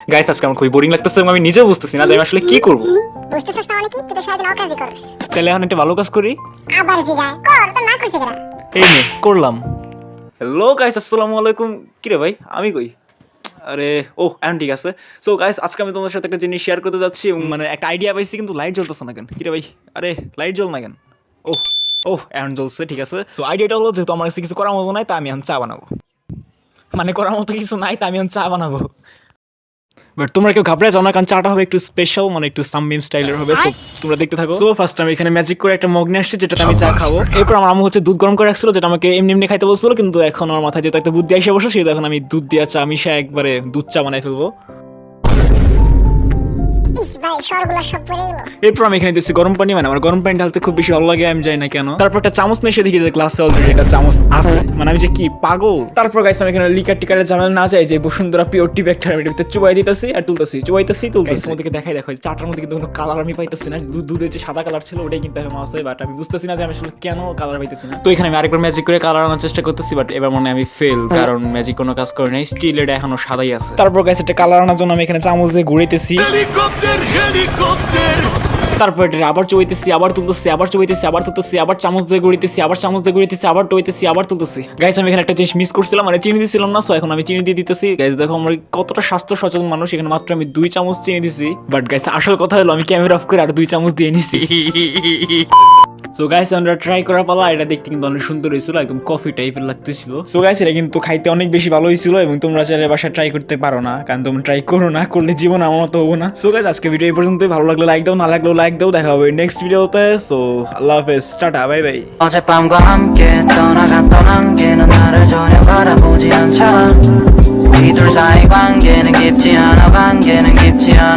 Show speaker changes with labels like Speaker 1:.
Speaker 1: Guys আজকে আমার খুবই বোরিং লাগতেছে এবং আমি নিজেও বুঝতেছি না যে আমি আসলে কি করব।
Speaker 2: বুঝতেছিস না মানে কি? তুই তো সারাদিন অকাজই করিস।
Speaker 1: তাহলে এখন একটা ভালো কাজ করি।
Speaker 2: আবার জিগা কর, তো না করছিস কেন?
Speaker 1: এই নে করলাম। হ্যালো গাইস, আসসালামু আলাইকুম। কি রে ভাই, আমি কই? আরে ও এখন ঠিক আছে। সো গাইস আজকে আমি তোমাদের সাথে একটা জিনিস শেয়ার করতে যাচ্ছি এবং মানে একটা আইডিয়া পাইছি, কিন্তু লাইট জ্বলতেছে না কেন? কি রে ভাই, আরে লাইট জ্বল না কেন? ওহ ওহ এখন জ্বলছে, ঠিক আছে। সো আইডিয়াটা হলো, যেহেতু আমার কাছে কিছু করার মতো নাই, তা আমি এখন চা বানাবো। মানে করার মতো কিছু নাই, তা আমি এখন চা বানাবো। বাট তোমরা কেউ ঘাবড়ে যাও না, কারণ চাটা হবে একটু স্পেশাল, মানে একটু সামমিম স্টাইলের হবে। সো তোমরা দেখতে থাকো। সো ফার্স্ট আমি এখানে ম্যাজিক করে একটা মগ নিয়ে আসছি, যেটা আমি চা খাবো। এরপর আমার আম্মু হচ্ছে দুধ গরম করে রাখছিল, যেটা আমাকে এমনি এমনি খাইতে বলছিল, কিন্তু এখন আমার মাথায় যেহেতু একটা বুদ্ধি এসে বসে, সেহেতু এখন আমি দুধ দিয়া চা মিশা একবারে দুধ চা বানাই ফেলবো।
Speaker 2: ইস ভাই, সরগুলা সব পড়ে গেল।
Speaker 1: এরপর আমি এখানে দিচ্ছি গরম পানি, মানে আমার গরম পানি ঢালতে খুব বেশি ভালো লাগে, আমি জানি না কেন। তারপর একটা চামচ নিয়ে এসে দেখি যে গ্লাসে অলরেডি একটা চামচ আছে, মানে আমি যে কি পাগল। তারপর গাইস আমি এখানে লিকার টিকারের ঝামেলা না চাই, যে বসুন্ধরা পিওর টি ব্যাগটা আমি ভিতরে চুবাই দিতেছি আর তুলতেছি, চুবাইতেছি তুলতেছি। তোমাদেরকে দেখাই দেখো, চাটার মধ্যে কিন্তু কোনো কালার আমি পাইতেছি না। দুধের যে সাদা কালার ছিল ওটাই কিন্তু এখন আছে, বাট আমি বুঝতেছি না যে আমি আসলে কেন কালার পাইতেছি না। তো এখানে আমি আরেকবার ম্যাজিক করে কালার আনার চেষ্টা করতেছি, বাট এবার মনে হয় আমি ফেল, কারণ ম্যাজিক কোনো কাজ করে নাই। স্টিল এটা এখনো সাদাই আছে। তারপর গাইস একটা কালার আনার জন্য আমি এখানে চামচ দিয়ে ঘুরাইতেছি। তারপর এটা আবার চুবাইতেছি, আবার তুলতেছি, আবার চুবাইতেছি, আবার তুলতেছি, আবার চামচ দিয়ে ঘুরিতেছি, আবার চামচ দিয়ে ঘুরিতেছি, আবার টইতেছি, আবার তুলতেছি। গাইস আমি এখানে একটা জিনিস মিস করছিলাম, মানে চিনি দিছিলাম না। সো এখন আমি চিনি দিয়ে দিতেছি। গাইস দেখো আমরা কতটা স্বাস্থ্য সচেতন মানুষ, এখানে মাত্র আমি 2 চামচ চিনি দিছি। বাট গাইস আসল কথা হলো, আমি ক্যামেরা অফ করে আর 2 চামচ দিয়ে নিছি। সো গাইস আমরা ট্রাই করার পালা। এটা দেখতে কিন্তু অনেক সুন্দর হয়েছিল, একদম কফি টাইপের লাগতেছিল। সো গাইস এটা কিন্তু খাইতে অনেক বেশি ভালো হয়েছিল, এবং তোমরা চাইলে বাসায় ট্রাই করতে পারো না, কারণ তোমরা ট্রাই করো না, করলে জীবন আমার মতো হবো না। সো গাইস আজকে ভিডিও এই পর্যন্তই। ভালো লাগলে লাইক দাও, না লাগলেও লাইক দাও। দেখা হবে নেক্সট ভিডিওতে। সো আল্লাহ হাফেজ, টাটা, বাই বাই।
Speaker 3: 어젯밤과 함께 떠나갔던 안개는 나를 전혀 바라보지 않잖아. 이 둘 사이 관계는 깊지 않아, 관계는 깊지 않아.